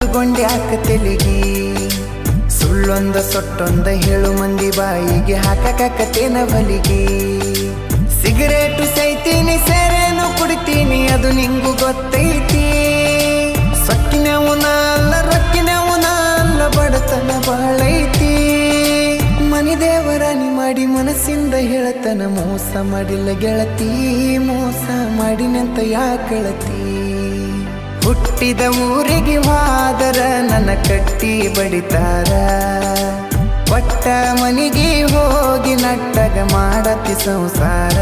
ಕಟ್ಟುಕೊಂಡ್ಯಾಕ ತೆಲಿಗಿ ಸುಳ್ಳೊಂದ ಸೊಟ್ಟೊಂದ ಹೇಳು ಮಂದಿ ಬಾಯಿಗೆ ಹಾಕಕತ್ತೇನ ಬಲಿಗಿ ಸಿಗರೇಟು ಸೈತೀನಿ ಸೇರೇನು ಕುಡಿತೀನಿ ಅದು ನಿಂಗು ಗೊತ್ತೈತಿ ಸೊಕ್ಕಿನವನ ಅಲ್ಲ ರೊಕ್ಕಿನವನ ಅಲ್ಲ ಬಡತನ ಬಾಳೈತಿ ಮನಿ ದೇವರಾನಿ ಮಾಡಿ ಮನಸ್ಸಿಂದ ಹೇಳತನ ಮೋಸ ಮಾಡಿಲ್ಲ ಗೆಳತಿ ಮೋಸ ಮಾಡಿನಂತ ಯಾಕಳತಿ ಹುಟ್ಟಿದ ಊರಿಗೆ ಹೋದರ ನನ್ನ ಕಟ್ಟಿ ಬಡಿತಾರ ಒಟ್ಟ ಮನಿಗೆ ಹೋಗಿ ನಟ್ಟಗ ಮಾಡತಿ ಸಂಸಾರ